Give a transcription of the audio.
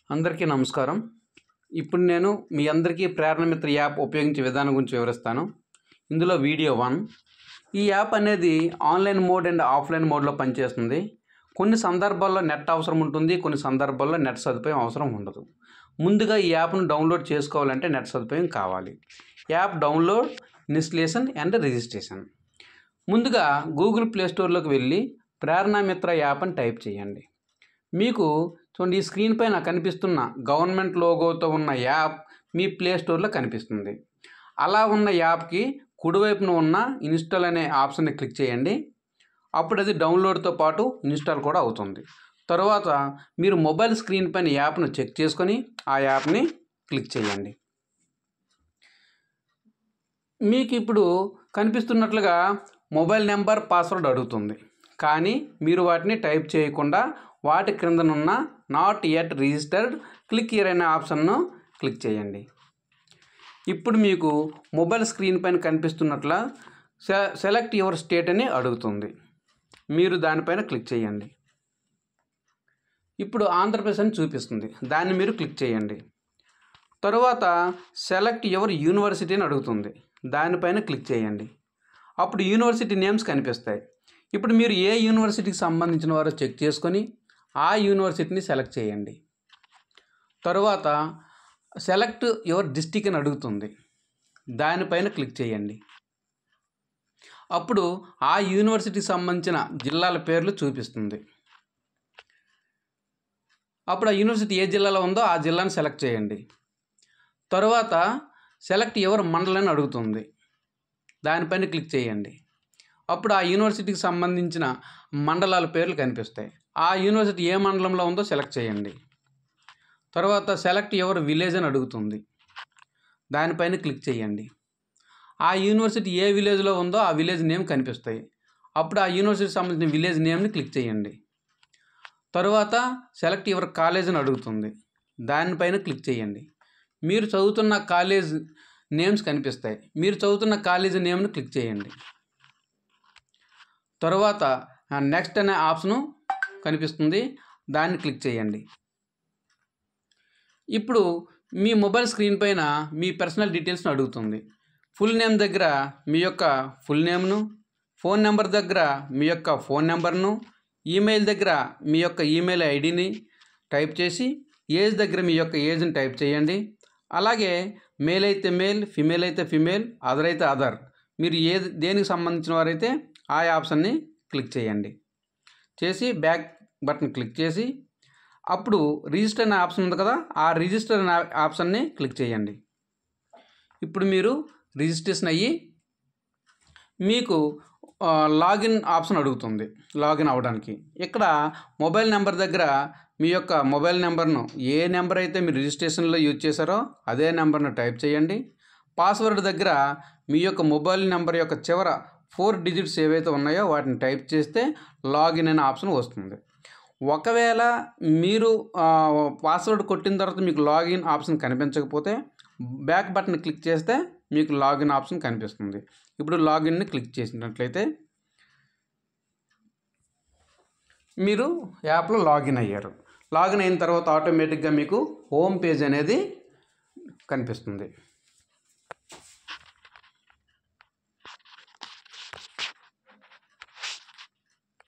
అందరికీ నమస్కారం. ఇప్పుడు నేను మీ అందరికీ ప్రేరణ మిత్ర యాప్ ఉపయోగించే విధానం గురించి వివరిస్తాను. ఇందులో వీడియో 1. ఈ యాప్ అనేది ఆన్లైన్ మోడ్ అండ్ ఆఫ్లైన్ మోడ్లో పనిచేస్తుంది. కొన్ని సందర్భాల్లో నెట్ అవసరం ఉంటుంది, కొన్ని సందర్భాల్లో నెట్ సదుపాయం అవసరం ఉండదు. ముందుగా ఈ యాప్ను డౌన్లోడ్ చేసుకోవాలంటే నెట్ సదుపాయం కావాలి. App download, installation and registration. ముందుగా గూగుల్ ప్లే స్టోర్లోకి వెళ్ళి ప్రేరణ మిత్ర యాప్ అని టైప్ చేయండి. మీకు చూడండి, ఈ స్క్రీన్ పైన కనిపిస్తున్న గవర్నమెంట్ లోగోతో ఉన్న యాప్ మీ ప్లే స్టోర్లో కనిపిస్తుంది. అలా ఉన్న యాప్కి కుడివైపున ఉన్న ఇన్స్టాల్ అనే ఆప్షన్ని క్లిక్ చేయండి. అప్పుడు అది డౌన్లోడ్తో పాటు ఇన్స్టాల్ కూడా అవుతుంది. తర్వాత మీరు మొబైల్ స్క్రీన్ పైన యాప్ను చెక్ చేసుకొని ఆ యాప్ని క్లిక్ చేయండి. మీకు ఇప్పుడు కనిపిస్తున్నట్లుగా మొబైల్ నెంబర్, పాస్వర్డ్ అడుగుతుంది. కానీ మీరు వాటిని టైప్ చేయకుండా వాటి క్రిందనున్న not yet registered, click here అనే ఆప్షన్ను క్లిక్ చేయండి. ఇప్పుడు మీకు మొబైల్ స్క్రీన్ పైన కనిపిస్తున్నట్ల సెలెక్ట్ యువర్ స్టేట్ అని అడుగుతుంది. మీరు దానిపైన క్లిక్ చేయండి. ఇప్పుడు ఆంధ్రప్రదేశ్ అని చూపిస్తుంది, దాన్ని మీరు క్లిక్ చేయండి. తరువాత సెలెక్ట్ యువర్ యూనివర్సిటీ అని అడుగుతుంది, దానిపైన క్లిక్ చేయండి. అప్పుడు యూనివర్సిటీ నేమ్స్ కనిపిస్తాయి. ఇప్పుడు మీరు ఏ యూనివర్సిటీకి సంబంధించిన వారో చెక్ చేసుకొని ఆ యూనివర్సిటీని సెలెక్ట్ చేయండి. తరువాత సెలెక్ట్ యువర్ డిస్ట్రిక్ట్ అని అడుగుతుంది, దానిపైన క్లిక్ చేయండి. అప్పుడు ఆ యూనివర్సిటీకి సంబంధించిన జిల్లాల పేర్లు చూపిస్తుంది. అప్పుడు ఆ యూనివర్సిటీ ఏ జిల్లాలో ఉందో ఆ జిల్లాను సెలెక్ట్ చేయండి. తరువాత సెలెక్ట్ యువర్ మండలం అని అడుగుతుంది, దానిపైన క్లిక్ చేయండి. అప్పుడు ఆ యూనివర్సిటీకి సంబంధించిన మండలాల పేర్లు కనిపిస్తాయి. ఆ యూనివర్సిటీ ఏ మండలంలో ఉందో సెలెక్ట్ చేయండి. తర్వాత సెలెక్ట్ యువర్ విలేజ్ అని అడుగుతుంది, దానిపైన క్లిక్ చేయండి. ఆ యూనివర్సిటీ ఏ విలేజ్లో ఉందో ఆ విలేజ్ నేమ్ కనిపిస్తాయి. అప్పుడు ఆ యూనివర్సిటీకి సంబంధించిన విలేజ్ నేమ్ని క్లిక్ చేయండి. తరువాత సెలెక్ట్ యువర్ కాలేజ్ అని అడుగుతుంది, దానిపైన క్లిక్ చేయండి. మీరు చదువుతున్న కాలేజ్ నేమ్స్ కనిపిస్తాయి. మీరు చదువుతున్న కాలేజ్ నేమ్ను క్లిక్ చేయండి. తరువాత నెక్స్ట్ అనే ఆప్షను కనిపిస్తుంది, దాన్ని క్లిక్ చేయండి. ఇప్పుడు మీ మొబైల్ స్క్రీన్ పైన మీ పర్సనల్ డీటెయిల్స్ని అడుగుతుంది. ఫుల్ నేమ్ దగ్గర మీ యొక్క ఫుల్ నేమ్ను, ఫోన్ నెంబర్ దగ్గర మీ యొక్క ఫోన్ నెంబర్ను, ఈమెయిల్ దగ్గర మీ యొక్క ఈమెయిల్ ఐడిని టైప్ చేసి, ఏజ్ దగ్గర మీ యొక్క ఏజ్ని టైప్ చేయండి. అలాగే మేల్ అయితే మేల్, ఫిమేల్ అయితే ఫిమేల్, అదర్ అయితే అదర్, మీరు దేనికి సంబంధించిన వారైతే ఆ ఆప్షన్ని క్లిక్ చేయండి. చేసి బ్యాక్ బటన్ క్లిక్ చేసి అప్పుడు రిజిస్టర్ అనే ఆప్షన్ ఉంది కదా, ఆ రిజిస్టర్ అనే ఆప్షన్ని క్లిక్ చేయండి. ఇప్పుడు మీరు రిజిస్ట్రేషన్ అయ్యి మీకు లాగిన్ ఆప్షన్ అడుగుతుంది. లాగిన్ అవ్వడానికి ఇక్కడ మొబైల్ నెంబర్ దగ్గర మీ యొక్క మొబైల్ నెంబర్ను, ఏ నెంబర్ అయితే మీరు రిజిస్ట్రేషన్లో యూజ్ చేశారో అదే నెంబర్ను టైప్ చేయండి. పాస్వర్డ్ దగ్గర మీ యొక్క మొబైల్ నెంబర్ యొక్క చివర 4 డిజిట్స్ ఏవైతే ఉన్నాయో వాటిని టైప్ చేస్తే లాగిన్ అనే ఆప్షన్ వస్తుంది. ఒకవేళ మీరు పాస్వర్డ్ కొట్టిన తర్వాత మీకు లాగిన్ ఆప్షన్ కనిపించకపోతే బ్యాక్ బటన్ క్లిక్ చేస్తే మీకు లాగిన్ ఆప్షన్ కనిపిస్తుంది. ఇప్పుడు లాగిన్ని క్లిక్ చేసినట్లయితే మీరు యాప్లో లాగిన్ అయ్యారు. లాగిన్ అయిన తర్వాత ఆటోమేటిక్గా మీకు హోమ్ పేజ్ అనేది కనిపిస్తుంది.